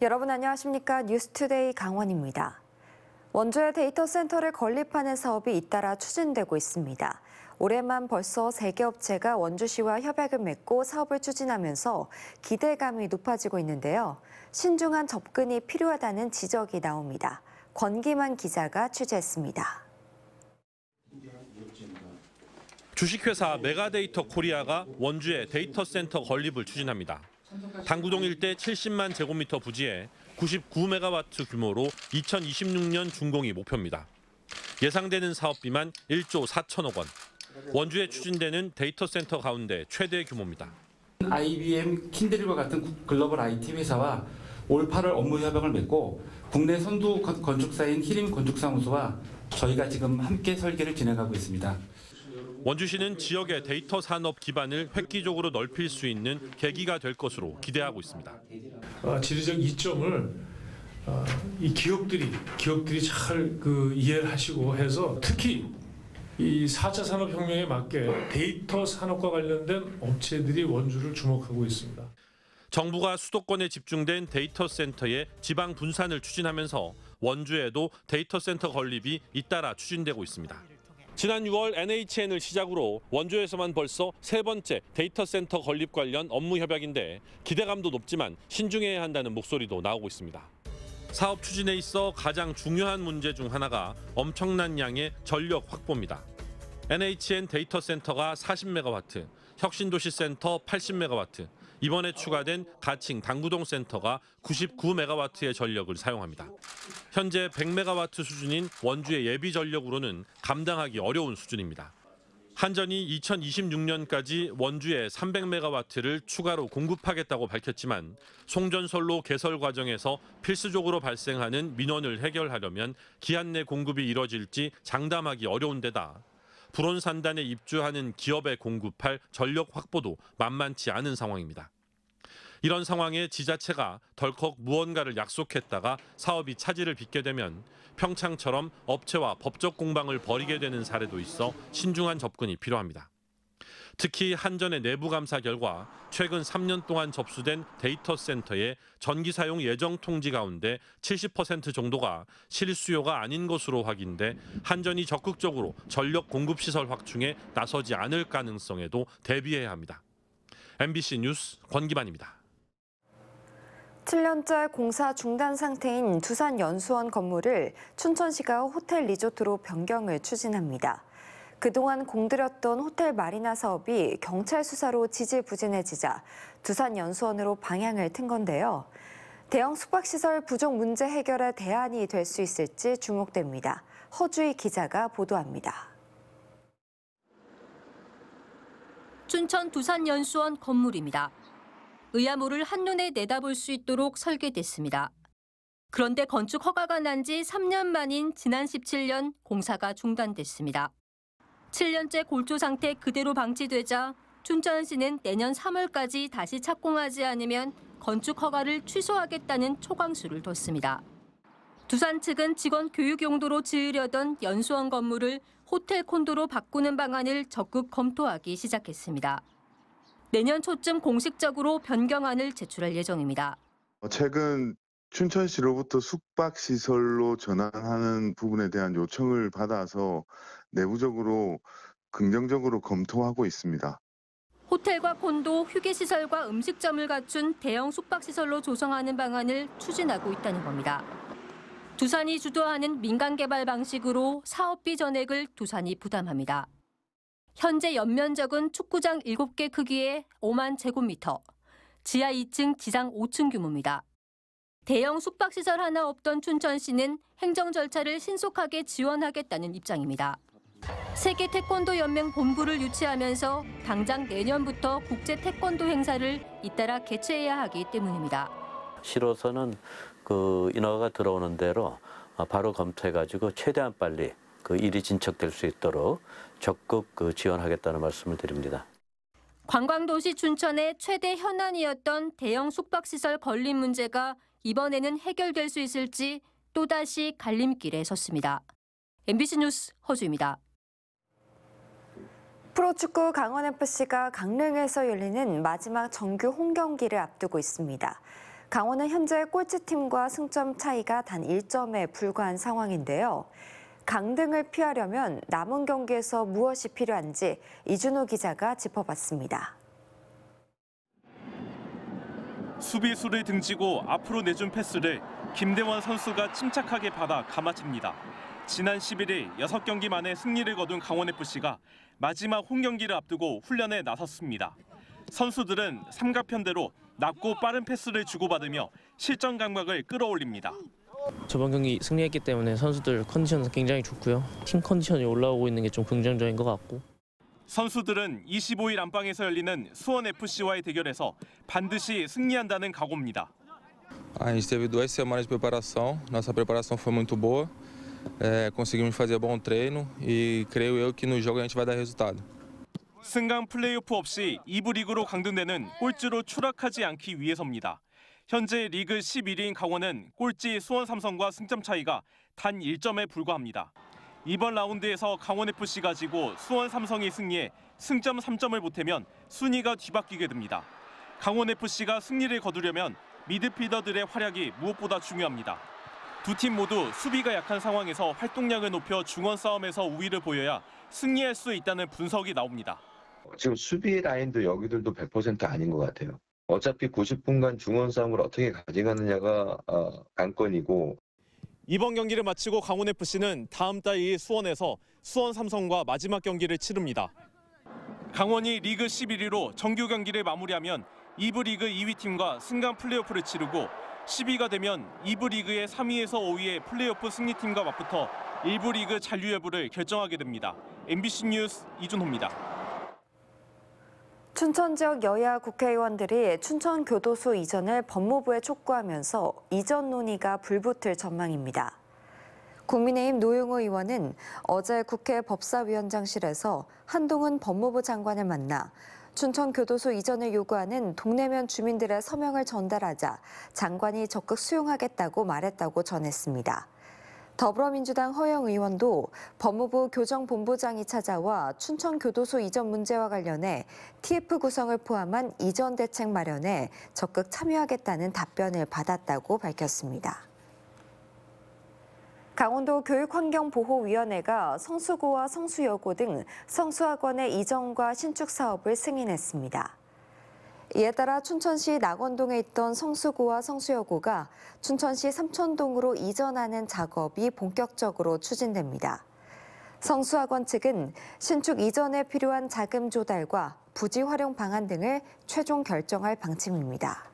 여러분 안녕하십니까? 뉴스투데이 강원입니다. 원주에 데이터 센터를 건립하는 사업이 잇따라 추진되고 있습니다. 올해만 벌써 3개 업체가 원주시와 협약을 맺고 사업을 추진하면서 기대감이 높아지고 있는데요. 신중한 접근이 필요하다는 지적이 나옵니다. 권기만 기자가 취재했습니다. 주식회사 메가데이터 코리아가 원주에 데이터 센터 건립을 추진합니다. 당구동 일대 70만 제곱미터 부지에 99메가와트 규모로 2026년 준공이 목표입니다. 예상되는 사업비만 1조 4천억 원. 원주에 추진되는 데이터 센터 가운데 최대 규모입니다. IBM, 킨드릴과 같은 글로벌 IT 회사와 올 8월 업무 협약을 맺고 국내 선두 건축사인 히림 건축사무소와 저희가 지금 함께 설계를 진행하고 있습니다. 원주시는 지역의 데이터 산업 기반을 획기적으로 넓힐 수 있는 계기가 될 것으로 기대하고 있습니다. 지리적 이점을 이 기업들이 잘 이해를 하시고 해서 특히 이 4차 산업혁명에 맞게 데이터 산업과 관련된 업체들이 원주를 주목하고 있습니다. 정부가 수도권에 집중된 데이터 센터의 지방 분산을 추진하면서 원주에도 데이터 센터 건립이 잇따라 추진되고 있습니다. 지난 6월 NHN을 시작으로 원주에서만 벌써 3번째 데이터 센터 건립 관련 업무 협약인데 기대감도 높지만 신중해야 한다는 목소리도 나오고 있습니다. 사업 추진에 있어 가장 중요한 문제 중 하나가 엄청난 양의 전력 확보입니다. NHN 데이터 센터가 40메가와트, 혁신도시센터 80메가와트, 이번에 추가된 가칭 당구동 센터가 99메가와트의 전력을 사용합니다. 현재 100메가와트 수준인 원주의 예비 전력으로는 감당하기 어려운 수준입니다. 한전이 2026년까지 원주에 300메가와트를 추가로 공급하겠다고 밝혔지만 송전선로 개설 과정에서 필수적으로 발생하는 민원을 해결하려면 기한 내 공급이 이뤄질지 장담하기 어려운 데다 불온산단에 입주하는 기업에 공급할 전력 확보도 만만치 않은 상황입니다. 이런 상황에 지자체가 덜컥 무언가를 약속했다가 사업이 차질을 빚게 되면 평창처럼 업체와 법적 공방을 벌이게 되는 사례도 있어 신중한 접근이 필요합니다. 특히 한전의 내부 감사 결과 최근 3년 동안 접수된 데이터 센터의 전기 사용 예정 통지 가운데 70% 정도가 실수요가 아닌 것으로 확인돼 한전이 적극적으로 전력 공급 시설 확충에 나서지 않을 가능성에도 대비해야 합니다. MBC 뉴스 권기만입니다. 7년째 공사 중단 상태인 두산연수원 건물을 춘천시가 호텔 리조트로 변경을 추진합니다. 그동안 공들였던 호텔 마리나 사업이 경찰 수사로 지지부진해지자 두산연수원으로 방향을 튼 건데요. 대형 숙박시설 부족 문제 해결의 대안이 될 수 있을지 주목됩니다. 허주희 기자가 보도합니다. 춘천 두산연수원 건물입니다. 의아모를 한눈에 내다볼 수 있도록 설계됐습니다. 그런데 건축 허가가 난 지 3년 만인 지난 17년 공사가 중단됐습니다. 7년째 골조 상태 그대로 방치되자 춘천시는 내년 3월까지 다시 착공하지 않으면 건축 허가를 취소하겠다는 초강수를 뒀습니다. 두산 측은 직원 교육 용도로 지으려던 연수원 건물을 호텔 콘도로 바꾸는 방안을 적극 검토하기 시작했습니다. 내년 초쯤 공식적으로 변경안을 제출할 예정입니다. 최근 춘천시로부터 숙박시설로 전환하는 부분에 대한 요청을 받아서 내부적으로 긍정적으로 검토하고 있습니다. 호텔과 콘도, 휴게시설과 음식점을 갖춘 대형 숙박시설로 조성하는 방안을 추진하고 있다는 겁니다. 두산이 주도하는 민간개발 방식으로 사업비 전액을 두산이 부담합니다. 현재 연면적은 축구장 7개 크기의 5만 제곱미터, 지하 2층, 지상 5층 규모입니다. 대형 숙박시설 하나 없던 춘천시는 행정 절차를 신속하게 지원하겠다는 입장입니다. 세계 태권도 연맹 본부를 유치하면서 당장 내년부터 국제 태권도 행사를 잇따라 개최해야 하기 때문입니다. 시로서는 인허가가 들어오는 대로 바로 검토해가지고 최대한 빨리 일이 진척될 수 있도록 적극 지원하겠다는 말씀을 드립니다. 관광도시 춘천의 최대 현안이었던 대형 숙박시설 건립 문제가 이번에는 해결될 수 있을지 또다시 갈림길에 섰습니다. MBC 뉴스 허주입니다. 프로축구 강원FC가 강릉에서 열리는 마지막 정규 홈경기를 앞두고 있습니다. 강원은 현재 꼴찌팀과 승점 차이가 단 1점에 불과한 상황인데요. 강등을 피하려면 남은 경기에서 무엇이 필요한지 이준호 기자가 짚어봤습니다. 수비수를 등지고 앞으로 내준 패스를 김대원 선수가 침착하게 받아 감아챕니다. 지난 11일 6경기 만에 승리를 거둔 강원FC가 마지막 홈경기를 앞두고 훈련에 나섰습니다. 선수들은 삼각편대로 낮고 빠른 패스를 주고받으며 실전 감각을 끌어올립니다. 저번 경기 승리했기 때문에 선수들 컨디션은 굉장히 좋고요. 팀 컨디션이 올라오고 있는 게 좀 긍정적인 것 같고. 선수들은 25일 안방에서 열리는 수원FC와의 대결에서 반드시 승리한다는 각오입니다. A gente teve 2 semanas de preparação. Nossa preparação foi muito boa. Conseguimos fazer bom treino e creio eu que no jogo a gente vai dar resultado. 승강 플레이오프 없이 2부 리그로 강등되는 꼴찌로 추락하지 않기 위해서입니다. 현재 리그 11위인 강원은 꼴찌 수원 삼성과 승점 차이가 단 1점에 불과합니다. 이번 라운드에서 강원FC가 지고 수원 삼성이 승리해 승점 3점을 보태면 순위가 뒤바뀌게 됩니다. 강원FC가 승리를 거두려면 미드필더들의 활약이 무엇보다 중요합니다. 두 팀 모두 수비가 약한 상황에서 활동량을 높여 중원 싸움에서 우위를 보여야 승리할 수 있다는 분석이 나옵니다. 지금 수비 라인도 여기들도 100% 아닌 것 같아요. 어차피 90분간 중원 싸움을 어떻게 가져가느냐가 관건이고. 이번 경기를 마치고 강원FC는 다음 달 2일 수원에서 수원 삼성과 마지막 경기를 치릅니다. 강원이 리그 11위로 정규 경기를 마무리하면 2부 리그 2위 팀과 승강 플레이오프를 치르고 10위가 되면 2부 리그의 3위에서 5위의 플레이오프 승리팀과 맞붙어 1부 리그 잔류 여부를 결정하게 됩니다. MBC 뉴스 이준호입니다. 춘천 지역 여야 국회의원들이 춘천교도소 이전을 법무부에 촉구하면서 이전 논의가 불붙을 전망입니다. 국민의힘 노영호 의원은 어제 국회 법사위원장실에서 한동훈 법무부 장관을 만나 춘천교도소 이전을 요구하는 동네면 주민들의 서명을 전달하자 장관이 적극 수용하겠다고 말했다고 전했습니다. 더불어민주당 허영 의원도 법무부 교정본부장이 찾아와 춘천교도소 이전 문제와 관련해 TF 구성을 포함한 이전 대책 마련에 적극 참여하겠다는 답변을 받았다고 밝혔습니다. 강원도 교육환경보호위원회가 성수고와 성수여고 등 성수학원의 이전과 신축 사업을 승인했습니다. 이에 따라 춘천시 낙원동에 있던 성수고와 성수여고가 춘천시 삼천동으로 이전하는 작업이 본격적으로 추진됩니다. 성수학원 측은 신축 이전에 필요한 자금 조달과 부지 활용 방안 등을 최종 결정할 방침입니다.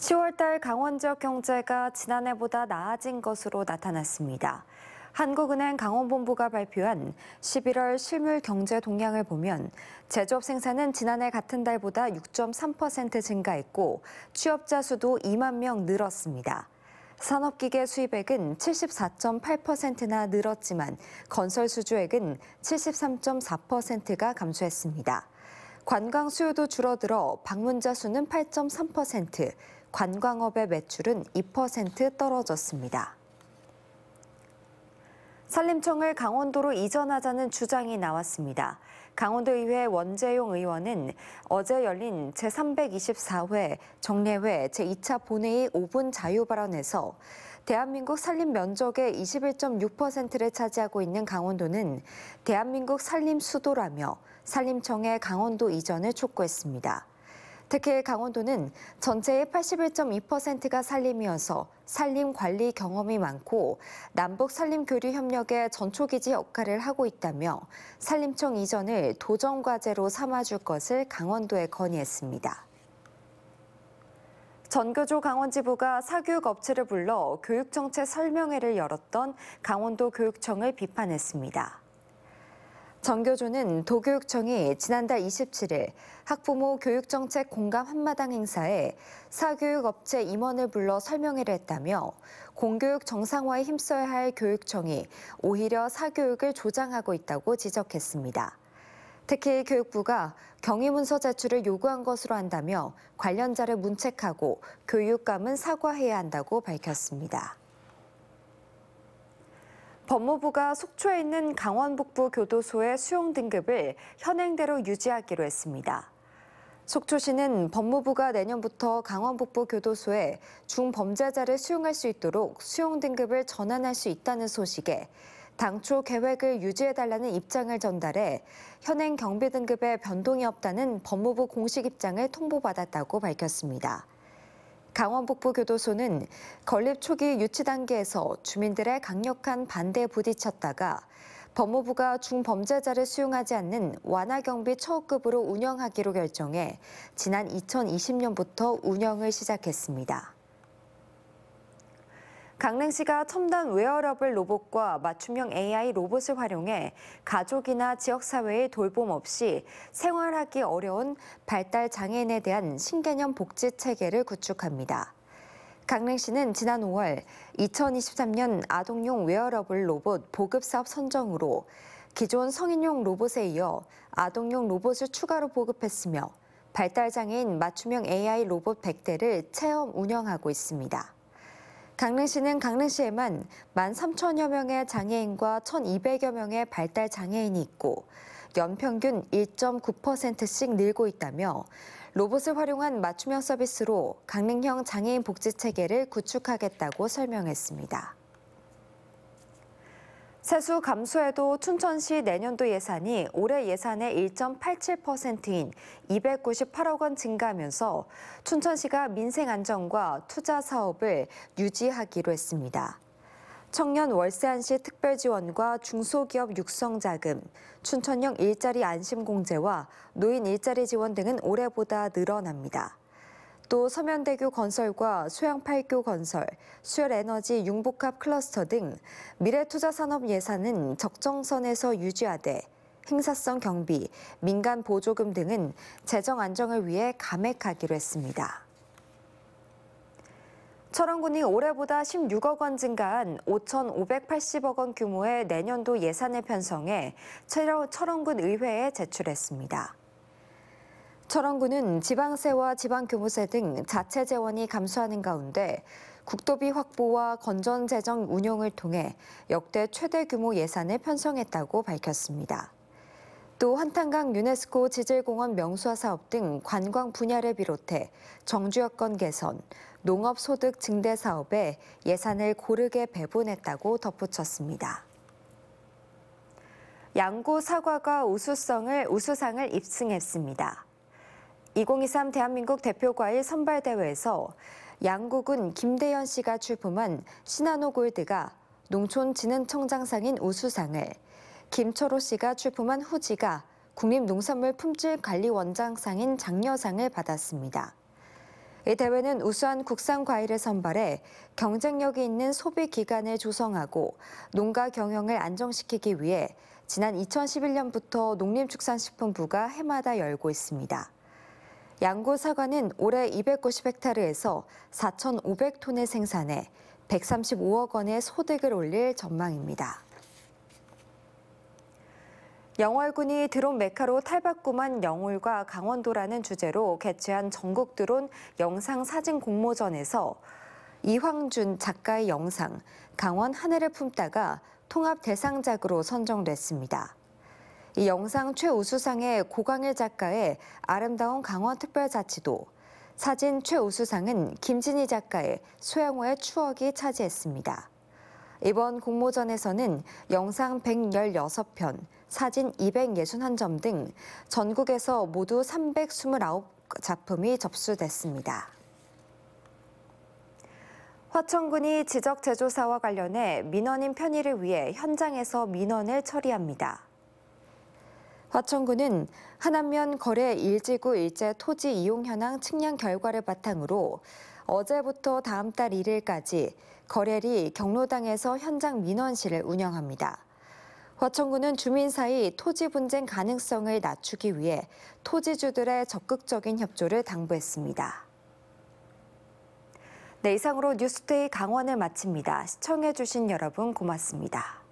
(10월달) 강원 지역 경제가 지난해보다 나아진 것으로 나타났습니다. 한국은행 강원본부가 발표한 11월 실물 경제 동향을 보면 제조업 생산은 지난해 같은 달보다 6.3% 증가했고 취업자 수도 2만 명 늘었습니다. 산업기계 수입액은 74.8%나 늘었지만 건설 수주액은 73.4%가 감소했습니다. 관광 수요도 줄어들어 방문자 수는 8.3%, 관광업의 매출은 2% 떨어졌습니다. 산림청을 강원도로 이전하자는 주장이 나왔습니다. 강원도의회 원재용 의원은 어제 열린 제324회 정례회 제2차 본회의 5분 자유 발언에서 대한민국 산림 면적의 21.6%를 차지하고 있는 강원도는 대한민국 산림 수도라며 산림청의 강원도 이전을 촉구했습니다. 특히 강원도는 전체의 81.2%가 산림이어서 산림 관리 경험이 많고 남북 산림 교류 협력의 전초기지 역할을 하고 있다며 산림청 이전을 도전과제로 삼아줄 것을 강원도에 건의했습니다. 전교조 강원지부가 사교육 업체를 불러 교육정책 설명회를 열었던 강원도 교육청을 비판했습니다. 전교조는 도교육청이 지난달 27일 학부모 교육정책 공감 한마당 행사에 사교육업체 임원을 불러 설명회를 했다며 공교육 정상화에 힘써야 할 교육청이 오히려 사교육을 조장하고 있다고 지적했습니다. 특히 교육부가 경위문서 제출을 요구한 것으로 한다며 관련자를 문책하고 교육감은 사과해야 한다고 밝혔습니다. 법무부가 속초에 있는 강원북부 교도소의 수용 등급을 현행대로 유지하기로 했습니다. 속초시는 법무부가 내년부터 강원북부 교도소에 중범죄자를 수용할 수 있도록 수용 등급을 전환할 수 있다는 소식에 당초 계획을 유지해달라는 입장을 전달해 현행 경비 등급에 변동이 없다는 법무부 공식 입장을 통보받았다고 밝혔습니다. 강원북부 교도소는 건립 초기 유치 단계에서 주민들의 강력한 반대에 부딪혔다가 법무부가 중범죄자를 수용하지 않는 완화경비 처우급으로 운영하기로 결정해 지난 2020년부터 운영을 시작했습니다. 강릉시가 첨단 웨어러블 로봇과 맞춤형 AI 로봇을 활용해 가족이나 지역사회의 돌봄 없이 생활하기 어려운 발달 장애인에 대한 신개념 복지 체계를 구축합니다. 강릉시는 지난 5월 2023년 아동용 웨어러블 로봇 보급 사업 선정으로 기존 성인용 로봇에 이어 아동용 로봇을 추가로 보급했으며 발달 장애인 맞춤형 AI 로봇 100대를 체험 운영하고 있습니다. 강릉시는 강릉시에만 13,000여 명의 장애인과 1,200여 명의 발달 장애인이 있고 연평균 1.9%씩 늘고 있다며 로봇을 활용한 맞춤형 서비스로 강릉형 장애인 복지 체계를 구축하겠다고 설명했습니다. 세수 감소에도 춘천시 내년도 예산이 올해 예산의 1.87%인 298억 원 증가하면서 춘천시가 민생 안정과 투자 사업을 유지하기로 했습니다. 청년 월세 안시 특별 지원과 중소기업 육성 자금, 춘천형 일자리 안심 공제와 노인 일자리 지원 등은 올해보다 늘어납니다. 또 서면대교 건설과 소양8교 건설, 수열에너지 융복합 클러스터 등 미래투자산업 예산은 적정선에서 유지하되 행사성 경비, 민간 보조금 등은 재정 안정을 위해 감액하기로 했습니다. 철원군이 올해보다 16억 원 증가한 5,580억 원 규모의 내년도 예산을 편성해 철원군 의회에 제출했습니다. 철원군은 지방세와 지방교무세 등 자체 재원이 감소하는 가운데 국도비 확보와 건전재정 운용을 통해 역대 최대 규모 예산을 편성했다고 밝혔습니다. 또 한탄강 유네스코 지질공원 명소화 사업 등 관광 분야를 비롯해 정주 여건 개선, 농업 소득 증대 사업에 예산을 고르게 배분했다고 덧붙였습니다. 양구 사과가 우수상을 입승했습니다. 2023 대한민국 대표과일 선발대회에서 양구군 김대현 씨가 출품한 시나노 골드가 농촌진흥청장상인 우수상을, 김철호 씨가 출품한 후지가 국립농산물 품질관리원장상인 장려상을 받았습니다. 이 대회는 우수한 국산 과일을 선발해 경쟁력이 있는 소비 기관을 조성하고 농가 경영을 안정시키기 위해 지난 2011년부터 농림축산식품부가 해마다 열고 있습니다. 양구 사과는 올해 290헥타르에서 4,500톤을 생산해 135억 원의 소득을 올릴 전망입니다. 영월군이 드론 메카로 탈바꿈한 영월과 강원도라는 주제로 개최한 전국 드론 영상 사진 공모전에서 이황준 작가의 영상 강원 하늘을 품다가 통합 대상작으로 선정됐습니다. 이 영상 최우수상에 고광일 작가의 아름다운 강원 특별자치도, 사진 최우수상은 김진희 작가의 소양호의 추억이 차지했습니다. 이번 공모전에서는 영상 116편, 사진 261점 등 전국에서 모두 329작품이 접수됐습니다. 화천군이 지적제조사와 관련해 민원인 편의를 위해 현장에서 민원을 처리합니다. 화천군은 한안면 거래 1지구 일제 토지 이용 현황 측량 결과를 바탕으로 어제부터 다음 달 1일까지 거래리 경로당에서 현장 민원실을 운영합니다. 화천군은 주민 사이 토지 분쟁 가능성을 낮추기 위해 토지주들의 적극적인 협조를 당부했습니다. 네, 이상으로 뉴스데이 강원을 마칩니다. 시청해주신 여러분 고맙습니다.